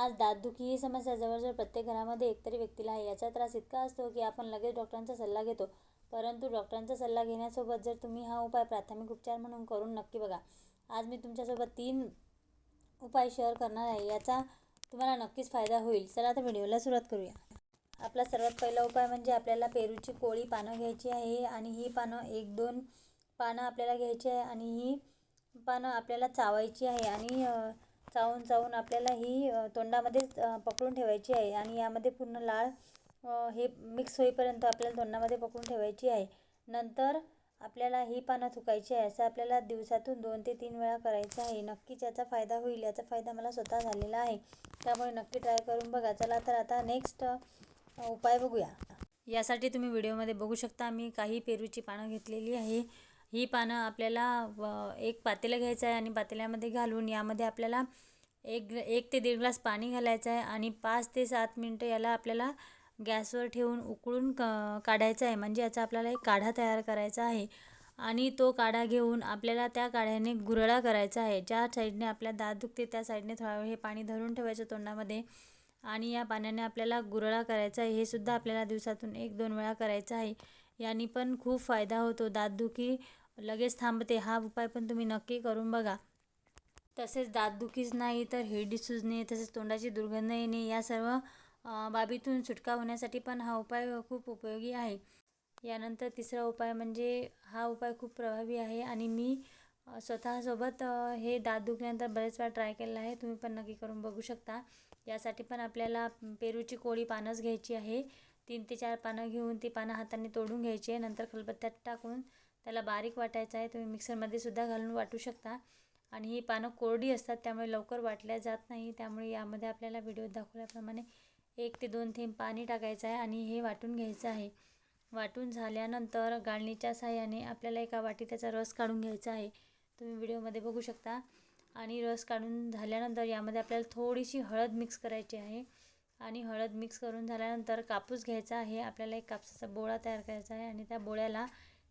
आज दातदुखी ही समस्या जवळजवळ प्रत्येक घरामध्ये एकतरी व्यक्तीला आहे. याचा त्रास इतका असतो की आपण लगेच डॉक्टरांचा सल्ला घेतो. परंतु डॉक्टरांचा सल्ला घेण्यासोबत जर तुम्ही हा उपाय प्राथमिक उपचार म्हणून करून नक्की बघा. आज मी तुमच्यासोबत 3 उपाय शेअर करणार आहे. याचा तुम्हाला नक्कीच फायदा होईल. चला तर व्हिडिओला सुरुवात करूया. आपला सर्वात पहिला उपाय म्हणजे आपल्याला पेरूची कोवळी पानं घ्यायची आहे आणि ही पानं 1-2 पानं आपल्याला घ्यायची आहे आणि ही पानं आपल्याला चावायची आहे आणि चावून आपल्याला ही तोंडामध्ये पकडून ठेवायची आहे आणि यामध्ये पूर्ण लाळ हे मिक्स होईपर्यंत आपल्याला तोंडामध्ये पकडून ठेवायची आहे. नंतर आपल्याला ही पानं थुकायची आहे. असं आपल्याला दिवसातून 2 ते 3 वेळा करायचं आहे. नक्कीच याचा फायदा होईल. याचा फायदा मला स्वतः झालेला आहे, त्यामुळे नक्की ट्राय करून बघा. चला तर आता नेक्स्ट उपाय बघूया. यासाठी तुम्ही व्हिडिओमध्ये बघू शकता मी काही पेरूची पानं घेतलेली आहे. ही पानं आपल्याला एक पातेलं घ्यायचं आहे आणि पातेल्यामध्ये घालून यामध्ये आपल्याला 1 ते 1.5 ग्लास पाणी घालायचं आहे आणि 5 ते 7 मिनटं याला आपल्याला गॅसवर ठेवून उकळून काढायचं आहे. म्हणजे याचा आपल्याला एक काढा तयार करायचा आहे आणि तो काढा घेऊन आपल्याला त्या काढ्याने गुरळा करायचा आहे. ज्या साईडने आपल्या दात दुखते त्या साईडने थोडा वेळ हे पाणी धरून ठेवायचं तोंडामध्ये आणि या पाण्याने आपल्याला गुरळा करायचा आहे. हे सुद्धा आपल्याला दिवसातून 1-2 वेळा करायचं आहे. याने पण खूप फायदा होतो. दातदुखी लगेच थांबते. हा उपाय पण तुम्ही नक्की करून बघा. तसेच दातदुखीच नाही तर हिरडी सुजणे, तसेच तोंडाची दुर्गंध येणे या सर्व बाबीतून सुटका होण्यासाठी पण हा उपाय खूप उपयोगी आहे. यानंतर तिसरा उपाय म्हणजे हा उपाय खूप प्रभावी आहे आणि मी स्वतःसोबत हे दात दुखल्यानंतर बरेच वेळा ट्राय केलेला आहे. तुम्ही पण नक्की करून बघू शकता. यासाठी पण आपल्याला पेरूची कोवळी पानंच घ्यायची आहे. 3 ते 4 पानं घेऊन ती पानं हाताने तोडून घ्यायची आहे. नंतर खलबत्त्यात टाकून त्याला बारीक वाटायचं आहे. तुम्ही मिक्सरमध्ये सुद्धा घालून वाटू शकता आणि ही पानं कोरडी असतात त्यामुळे लवकर वाटल्या जात नाही. त्यामुळे यामध्ये आपल्याला व्हिडिओत दाखवल्याप्रमाणे 1 ते 2 थेंब पाणी टाकायचं आहे आणि हे वाटून घ्यायचं आहे. वाटून झाल्यानंतर गाळणीच्या साहाय्याने आपल्याला एका वाटीत त्याचा रस काढून घ्यायचा आहे. तुम्ही व्हिडिओमध्ये बघू शकता. आणि रस काढून झाल्यानंतर यामध्ये आपल्याला थोडीशी हळद मिक्स करायची आहे आणि हळद मिक्स करून झाल्यानंतर कापूस घ्यायचा आहे. आपल्याला एक कापसाचा बोळा तयार करायचा आहे आणि त्या बोळ्याला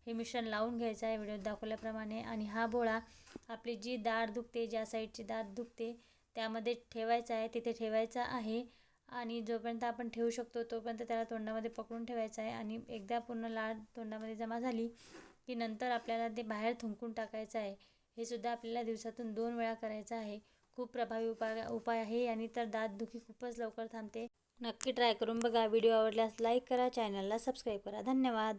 हे मिश्रण लावून घ्यायचं आहे व्हिडिओत दाखवल्याप्रमाणे आणि हा बोळा आपली जी दाढ दुखते, ज्या साईडची दात दुखते त्यामध्ये ठेवायचा आहे, तिथे ठेवायचा आहे आणि जोपर्यंत आपण ठेवू शकतो तोपर्यंत त्याला तोंडामध्ये पकडून ठेवायचं आहे आणि एकदा पूर्ण लाळ तोंडामध्ये जमा झाली की नंतर आपल्याला ते बाहेर थुंकून टाकायचं आहे. हे सुद्धा आपल्याला दिवसातून 2 वेळा करायचं आहे. खूप प्रभावी उपाय आहे आणि तर दातदुखी खूपच लवकर थांबते. नक्की ट्राय करून बघा. व्हिडिओ आवडल्यास लाईक करा, चॅनलला सबस्क्राईब करा. धन्यवाद.